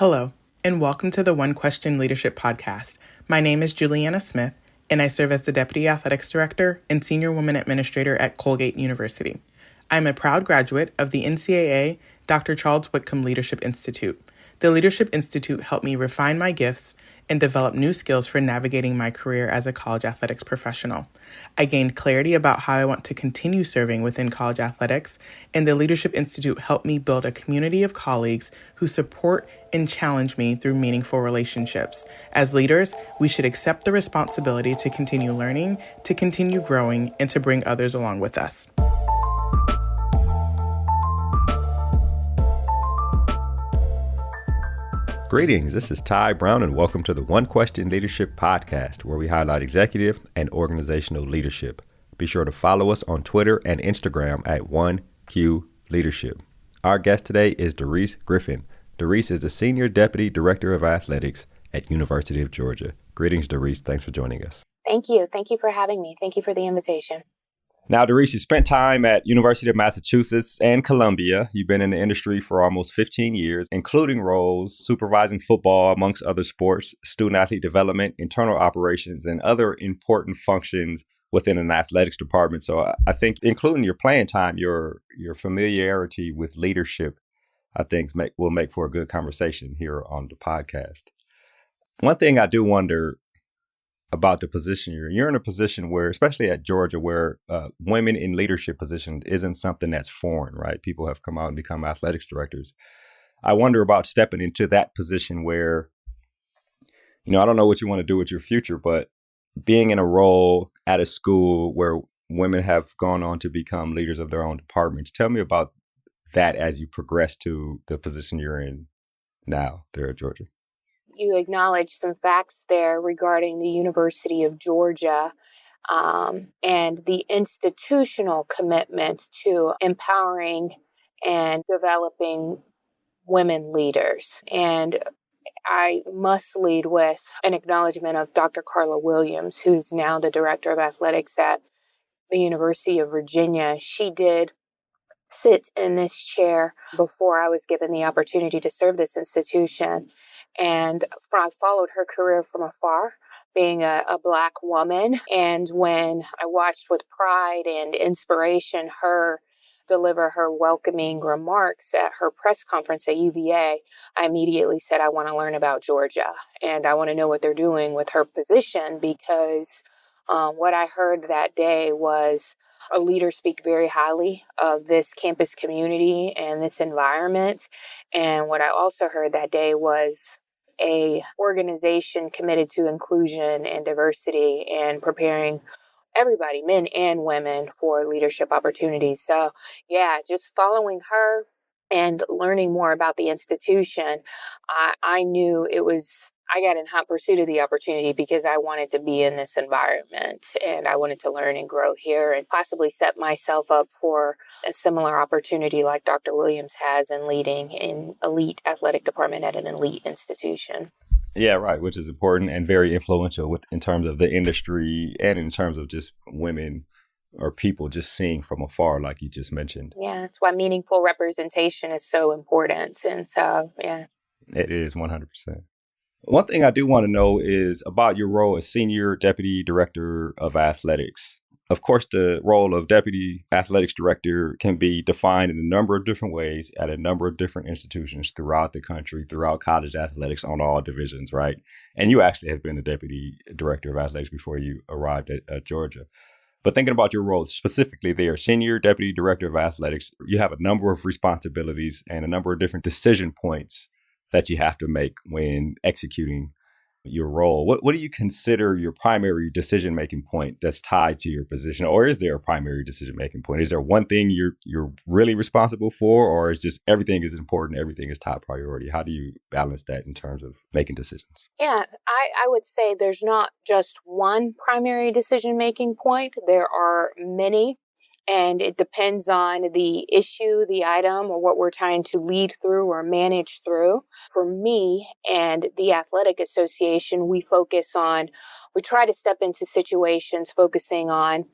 Hello, and welcome to the One Question Leadership Podcast. My name is Juliana Smith, and I serve as the Deputy Athletics Director and Senior Women Administrator at Colgate University. I'm a proud graduate of the NCAA Dr. Charles Whitcomb Leadership Institute. The Leadership Institute helped me refine my gifts and develop new skills for navigating my career as a college athletics professional. I gained clarity about how I want to continue serving within college athletics, and the Leadership Institute helped me build a community of colleagues who support and challenge me through meaningful relationships. As leaders, we should accept the responsibility to continue learning, to continue growing, and to bring others along with us. Greetings, this is Ty Brown, and welcome to the One Question Leadership Podcast, where we highlight executive and organizational leadership. Be sure to follow us on Twitter and Instagram at 1Q Leadership. Our guest today is Darrice Griffin. Darrice is the Senior Deputy Director of Athletics at University of Georgia. Greetings, Darrice. Thanks for joining us. Thank you. Thank you for having me. Thank you for the invitation. Now, Darrice, you spent time at University of Massachusetts and Columbia. You've been in the industry for almost 15 years, including roles supervising football, amongst other sports, student-athlete development, internal operations, and other important functions within an athletics department. So I think, including your playing time, your familiarity with leadership, I think will make for a good conversation here on the podcast. One thing I do wonder about the position you're in a position where, especially at Georgia, where women in leadership positions isn't something that's foreign, right? People have come out and become athletics directors. I wonder about stepping into that position where, I don't know what you want to do with your future, but being in a role at a school where women have gone on to become leaders of their own departments. Tell me about that as you progress to the position you're in now there at Georgia. You acknowledged some facts there regarding the University of Georgia and the institutional commitment to empowering and developing women leaders. And I must lead with an acknowledgement of Dr. Carla Williams, who's now the Director of Athletics at the University of Virginia. She did sit in this chair before I was given the opportunity to serve this institution. And I followed her career from afar, being a Black woman. And when I watched with pride and inspiration her deliver her welcoming remarks at her press conference at UVA, I immediately said, I want to learn about Georgia and I want to know what they're doing with her position, because what I heard that day was a leader speak very highly of this campus community and this environment. And what I also heard that day was a organization committed to inclusion and diversity and preparing everybody, men and women, for leadership opportunities. So yeah, just following her and learning more about the institution, I knew I got in hot pursuit of the opportunity because I wanted to be in this environment and I wanted to learn and grow here and possibly set myself up for a similar opportunity like Dr. Williams has in leading an elite athletic department at an elite institution. Yeah, right, which is important and very influential in terms of the industry and in terms of just women or people just seeing from afar, like you just mentioned. Yeah, that's why meaningful representation is so important. And so, yeah. It is 100%. One thing I do want to know is about your role as Senior Deputy Director of Athletics. Of course, the role of Deputy Athletics Director can be defined in a number of different ways at a number of different institutions throughout the country, throughout college athletics on all divisions, right? And you actually have been the Deputy Director of Athletics before you arrived at Georgia. But thinking about your role specifically there, Senior Deputy Director of Athletics, you have a number of responsibilities and a number of different decision points that you have to make when executing your role. What do you consider your primary decision-making point that's tied to your position? Or is there a primary decision-making point? Is there one thing you're really responsible for, or is just everything is important, everything is top priority? How do you balance that in terms of making decisions? Yeah, I would say there's not just one primary decision-making point. There are many. And it depends on the issue, the item, or what we're trying to lead through or manage through. For me and the Athletic Association, we try to step into situations focusing on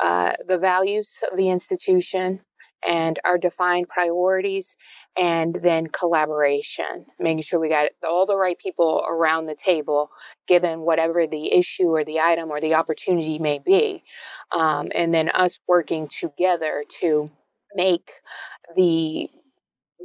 the values of the institution and our defined priorities, and then collaboration, making sure we got all the right people around the table, given whatever the issue or the item or the opportunity may be. And then us working together to make the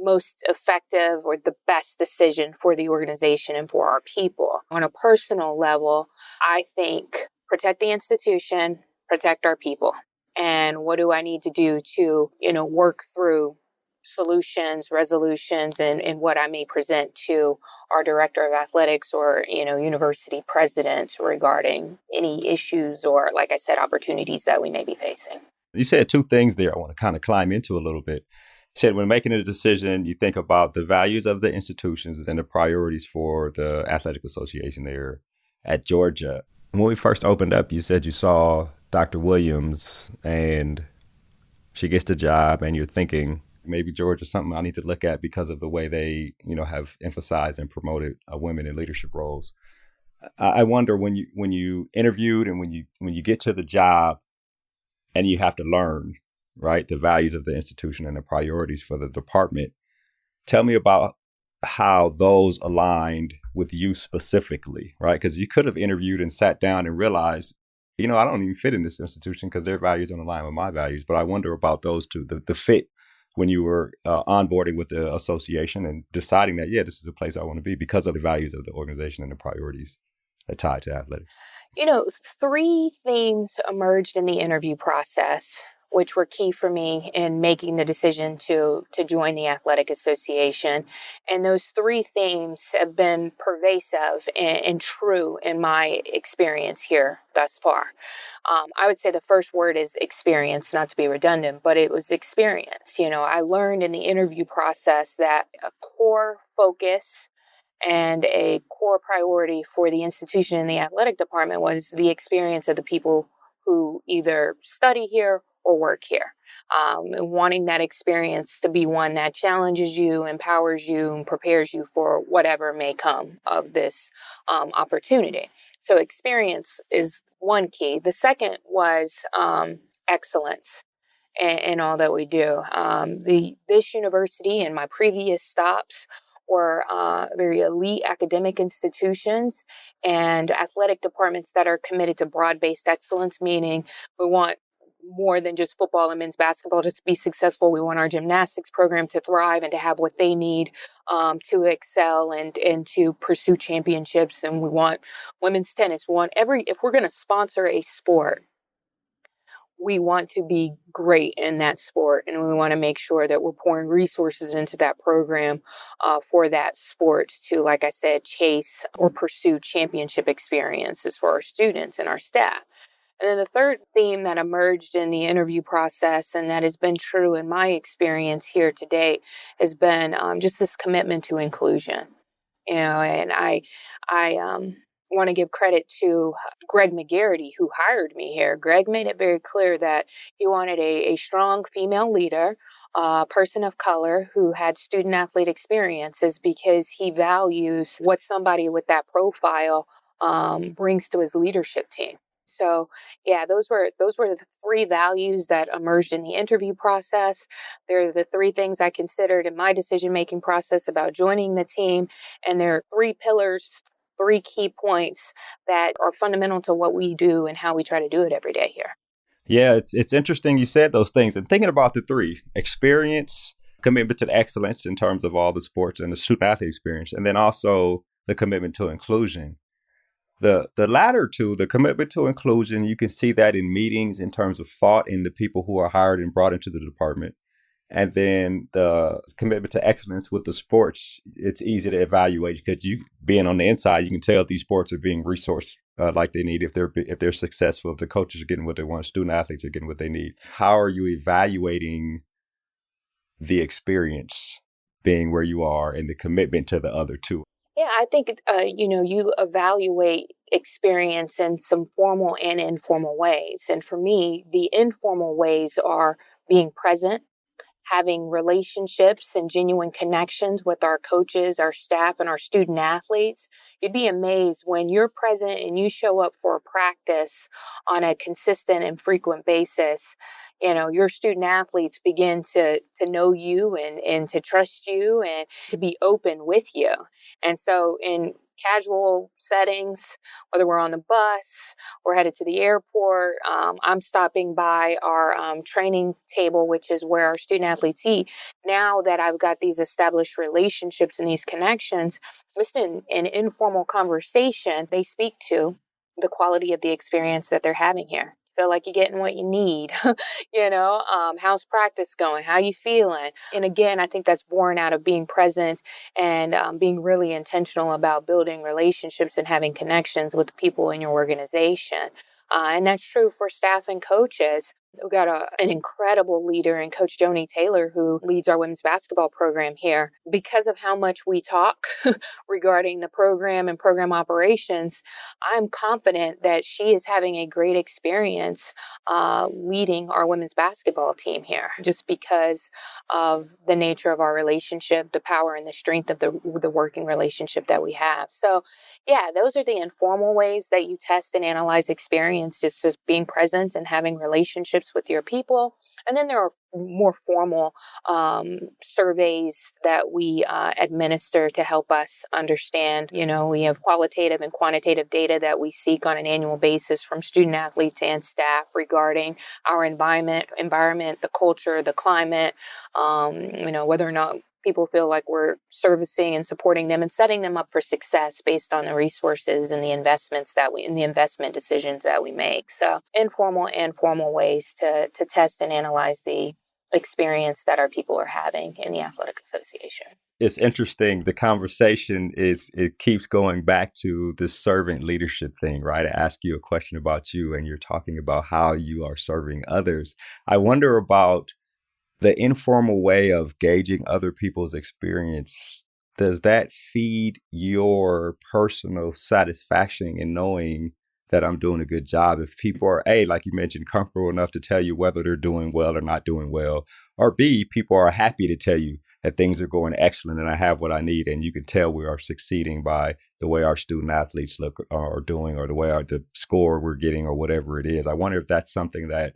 most effective or the best decision for the organization and for our people. On a personal level, I think protect the institution, protect our people. And what do I need to do to, work through solutions, resolutions, and what I may present to our director of athletics or, university president regarding any issues or, like I said, opportunities that we may be facing. You said two things there I want to kind of climb into a little bit. You said when making a decision, you think about the values of the institutions and the priorities for the athletic association there at Georgia. When we first opened up, you said you saw Dr. Williams and she gets the job and you're thinking maybe Georgia's something I need to look at because of the way they, have emphasized and promoted women in leadership roles. I wonder when you interviewed and when you get to the job and you have to learn, right, the values of the institution and the priorities for the department. Tell me about how those aligned with you specifically, right? Because you could have interviewed and sat down and realized, I don't even fit in this institution because their values don't align with my values. But I wonder about those two, the fit when you were onboarding with the association and deciding that, yeah, this is a place I want to be because of the values of the organization and the priorities that tie to athletics. Three themes emerged in the interview process, which were key for me in making the decision to join the athletic association. And those three themes have been pervasive and true in my experience here thus far. I would say the first word is experience, not to be redundant, but it was experience. I learned in the interview process that a core focus and a core priority for the institution and the athletic department was the experience of the people who either study here or work here. And wanting that experience to be one that challenges you, empowers you, and prepares you for whatever may come of this opportunity. So experience is one key. The second was excellence in all that we do. This university and my previous stops were very elite academic institutions and athletic departments that are committed to broad-based excellence, meaning we want more than just football and men's basketball to be successful. We want our gymnastics program to thrive and to have what they need to excel and to pursue championships. And we want women's tennis. If we're going to sponsor a sport, we want to be great in that sport, and we want to make sure that we're pouring resources into that program for that sport to, like I said, chase or pursue championship experiences for our students and our staff. And then the third theme that emerged in the interview process, and that has been true in my experience here to date, has been just this commitment to inclusion. And I want to give credit to Greg McGarity, who hired me here. Greg made it very clear that he wanted a strong female leader, a person of color who had student athlete experiences, because he values what somebody with that profile brings to his leadership team. So, yeah, those were the three values that emerged in the interview process. They're the three things I considered in my decision-making process about joining the team. And there are three pillars, three key points that are fundamental to what we do and how we try to do it every day here. Yeah, it's interesting you said those things. And thinking about the three: experience, commitment to excellence in terms of all the sports and the student athlete experience, and then also the commitment to inclusion. The latter two, the commitment to inclusion, you can see that in meetings in terms of thought in the people who are hired and brought into the department. And then the commitment to excellence with the sports, it's easy to evaluate because you being on the inside, you can tell if these sports are being resourced like they need, if they're successful, if the coaches are getting what they want, student athletes are getting what they need. How are you evaluating the experience being where you are and the commitment to the other two? Yeah, I think, you evaluate experience in some formal and informal ways. And for me, the informal ways are being present, having relationships and genuine connections with our coaches, our staff, and our student athletes. You'd be amazed when you're present and you show up for a practice on a consistent and frequent basis. Your student athletes begin to know you and to trust you and to be open with you. And so in casual settings, whether we're on the bus or headed to the airport, I'm stopping by our training table, which is where our student athletes eat. Now that I've got these established relationships and these connections, just in an informal conversation, they speak to the quality of the experience that they're having here. Feel like you're getting what you need. How's practice going? How you feeling? And again, I think that's born out of being present and being really intentional about building relationships and having connections with the people in your organization. And that's true for staff and coaches. We've got an incredible leader in Coach Joni Taylor, who leads our women's basketball program here. Because of how much we talk regarding the program and program operations, I'm confident that she is having a great experience leading our women's basketball team here, just because of the nature of our relationship, the power and the strength of the working relationship that we have. So, yeah, those are the informal ways that you test and analyze experience, just being present and having relationships with your people. And then there are more formal surveys that we administer to help us understand. We have qualitative and quantitative data that we seek on an annual basis from student athletes and staff regarding our environment, the culture, the climate, whether or not people feel like we're servicing and supporting them and setting them up for success based on the resources and the investment decisions that we make. So informal and formal ways to test and analyze the experience that our people are having in the athletic association. It's interesting. The conversation it keeps going back to this servant leadership thing, right? I ask you a question about you and you're talking about how you are serving others. I wonder about the informal way of gauging other people's experience. Does that feed your personal satisfaction in knowing that I'm doing a good job? If people are, A, like you mentioned, comfortable enough to tell you whether they're doing well or not doing well, or B, people are happy to tell you that things are going excellent and I have what I need, and you can tell we are succeeding by the way our student athletes look or doing, or the way the score we're getting, or whatever it is. I wonder if that's something that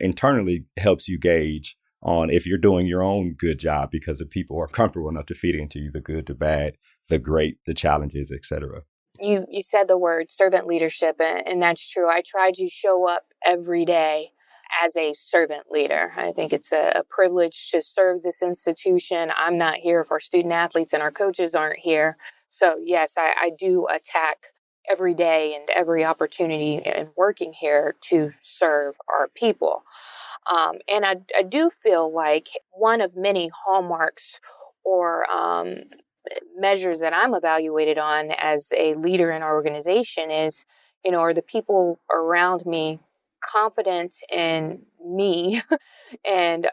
internally helps you gauge on if you're doing your own good job, because the people are comfortable enough to feed into you the good, the bad, the great, the challenges, etc. You said the word servant leadership, and that's true. I try to show up every day as a servant leader. I think it's a privilege to serve this institution. I'm not here if our student athletes and our coaches aren't here. So yes, I do attack every day and every opportunity in working here to serve our people. And I do feel like one of many hallmarks or measures that I'm evaluated on as a leader in our organization is, are the people around me confident in me and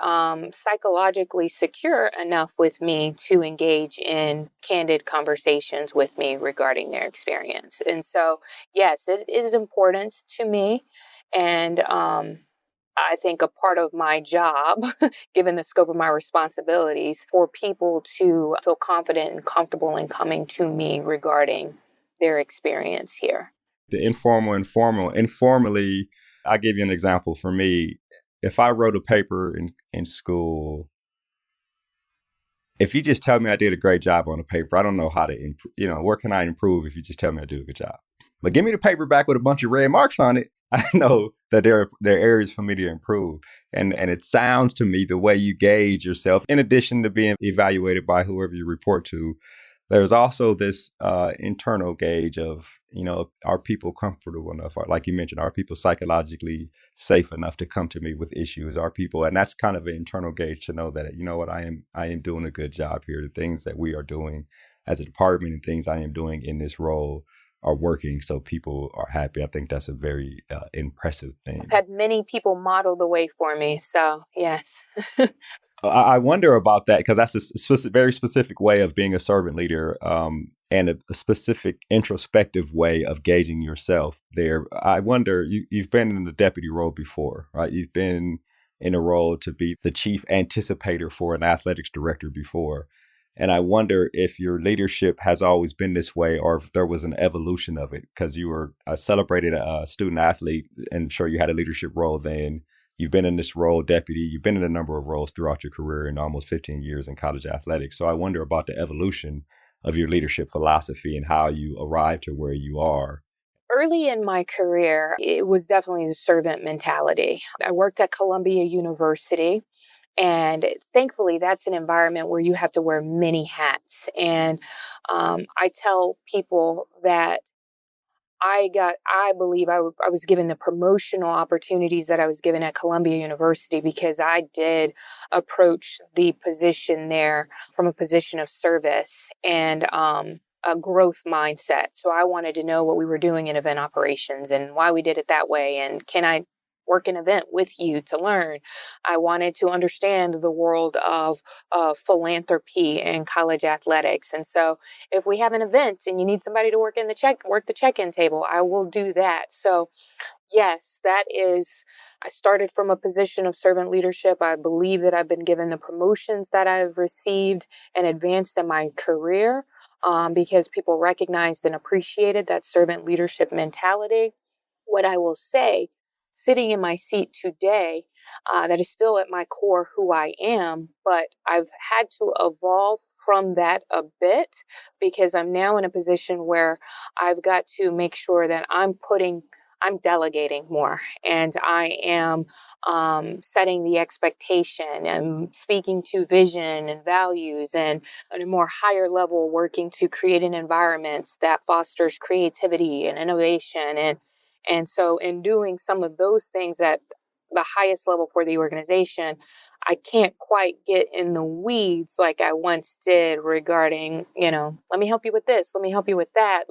psychologically secure enough with me to engage in candid conversations with me regarding their experience. And so, yes, it is important to me. And I think a part of my job, given the scope of my responsibilities, for people to feel confident and comfortable in coming to me regarding their experience here. The informally, I'll give you an example. For me, if I wrote a paper in school, if you just tell me I did a great job on a paper, I don't know how to improve. Where can I improve if you just tell me I do a good job? But give me the paper back with a bunch of red marks on it. I know that there are areas for me to improve. And it sounds to me the way you gauge yourself, in addition to being evaluated by whoever you report to, there's also this internal gauge of, are people comfortable enough? Or, like you mentioned, are people psychologically safe enough to come to me with issues? Are people, and that's kind of an internal gauge to know that, I am doing a good job here. The things that we are doing as a department and things I am doing in this role are working, so people are happy. I think that's a very impressive thing. I've had many people model the way for me, so yes. I wonder about that, because that's a very specific way of being a servant leader, and a specific introspective way of gauging yourself there. I wonder, you've been in the deputy role before, right? You've been in a role to be the chief anticipator for an athletics director before. And I wonder if your leadership has always been this way or if there was an evolution of it, because you were a celebrated student athlete and sure you had a leadership role then. You've been in this role, deputy. You've been in a number of roles throughout your career in almost 15 years in college athletics. So I wonder about the evolution of your leadership philosophy and how you arrived to where you are. Early in my career, it was definitely the servant mentality. I worked at Columbia University. And thankfully, that's an environment where you have to wear many hats. And I tell people that I believe I was given the promotional opportunities that I was given at Columbia University because I did approach the position there from a position of service and a growth mindset. So I wanted to know what we were doing in event operations and why we did it that way. And can I work an event with you to learn? I wanted to understand the world of philanthropy and college athletics. And so if we have an event and you need somebody to work the check-in table, I will do that. So yes, I started from a position of servant leadership. I believe that I've been given the promotions that I've received and advanced in my career because people recognized and appreciated that servant leadership mentality. What I will say, sitting in my seat today, that is still at my core who I am, but I've had to evolve from that a bit because I'm now in a position where I've got to make sure that I'm delegating more and I am setting the expectation and speaking to vision and values and at a more higher level working to create an environment that fosters creativity and innovation. And so in doing some of those things at the highest level for the organization, I can't quite get in the weeds like I once did regarding, let me help you with this, let me help you with that,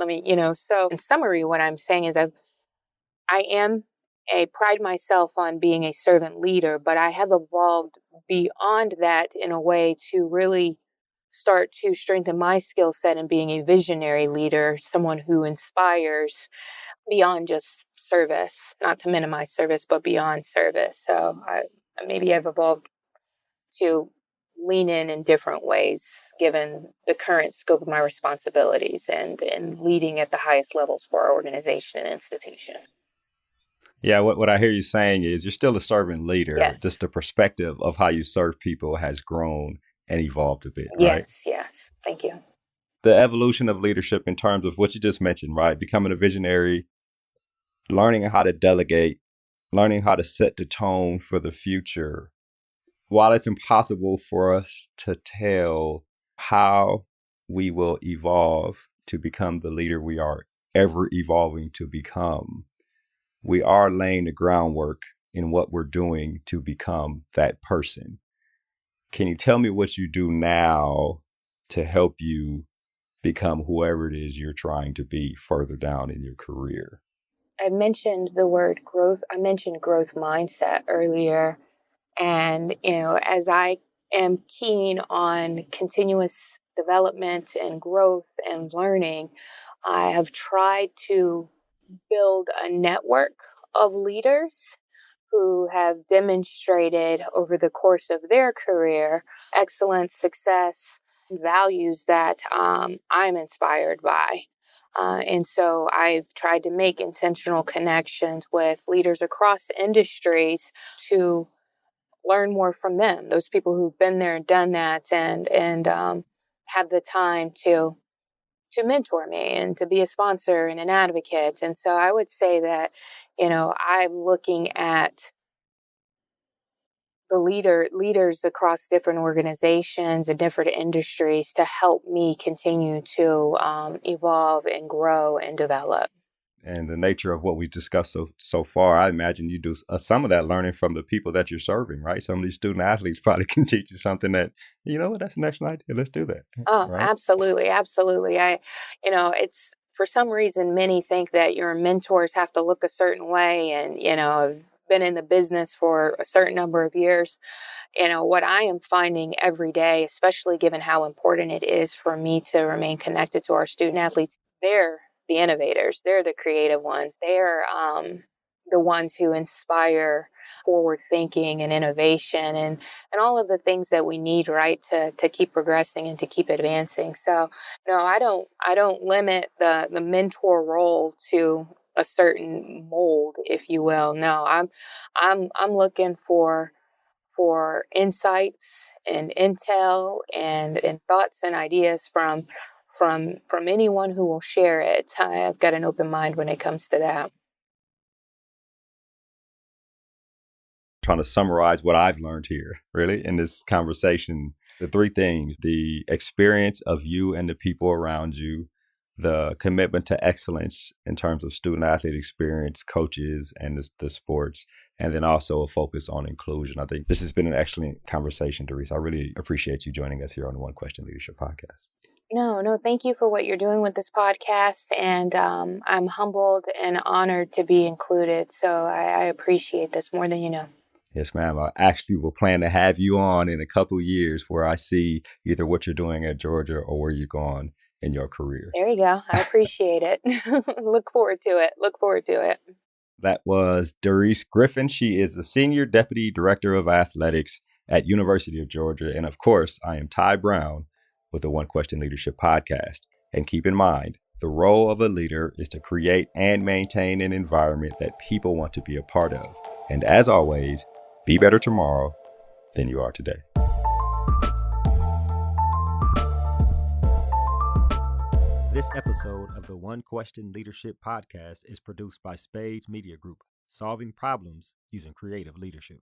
so in summary, what I'm saying is I pride myself on being a servant leader, but I have evolved beyond that in a way to really start to strengthen my skill set in being a visionary leader, someone who inspires beyond just service, not to minimize service, but beyond service. So maybe I've evolved to lean in different ways, given the current scope of my responsibilities and leading at the highest levels for our organization and institution. Yeah, what I hear you saying is you're still a servant leader. Yes. Just the perspective of how you serve people has grown and evolved a bit, right? Yes. Thank you. The evolution of leadership in terms of what you just mentioned, right? Becoming a visionary, learning how to delegate, learning how to set the tone for the future. While it's impossible for us to tell how we will evolve to become the leader we are ever evolving to become, we are laying the groundwork in what we're doing to become that person. Can you tell me what you do now to help you become whoever it is you're trying to be further down in your career? I mentioned the word growth. I mentioned growth mindset earlier. And, as I am keen on continuous development and growth and learning, I have tried to build a network of leaders who have demonstrated over the course of their career excellence, success, values that I'm inspired by. And so I've tried to make intentional connections with leaders across industries to learn more from them, those people who've been there and done that and have the time to mentor me and to be a sponsor and an advocate. And so I would say that, I'm looking at the leaders across different organizations and different industries to help me continue to evolve and grow and develop. And the nature of what we discussed so far, I imagine you do some of that learning from the people that you're serving, right? Some of these student athletes probably can teach you something that, that's an excellent idea. Let's do that. Oh, Right? absolutely. Absolutely. It's for some reason, many think that your mentors have to look a certain way and, have been in the business for a certain number of years. What I am finding every day, especially given how important it is for me to remain connected to our student athletes, they're the innovators. They're the creative ones. the ones who inspire forward thinking and innovation and all of the things that we need, right, to keep progressing and to keep advancing. So no, I don't limit the mentor role to a certain mold, if you will. No, I'm looking for insights and intel and thoughts and ideas from anyone who will share it. I've got an open mind when it comes to that. Trying to summarize what I've learned here, really, in this conversation. The three things: the experience of you and the people around you, the commitment to excellence in terms of student athlete experience, coaches, and the sports, and then also a focus on inclusion. I think this has been an excellent conversation, Darrice. I really appreciate you joining us here on the One Question Leadership Podcast. No, thank you for what you're doing with this podcast. And I'm humbled and honored to be included. So I appreciate this more than you know. Yes, ma'am. I actually will plan to have you on in a couple of years where I see either what you're doing at Georgia or where you're going in your career. There you go. I appreciate it. Look forward to it. That was Darrice Griffin. She is the Senior Deputy Director of Athletics at University of Georgia. And of course, I am Ty Brown with the One Question Leadership Podcast. And keep in mind, the role of a leader is to create and maintain an environment that people want to be a part of. And as always, be better tomorrow than you are today. This episode of the One Question Leadership Podcast is produced by Spades Media Group, solving problems using creative leadership.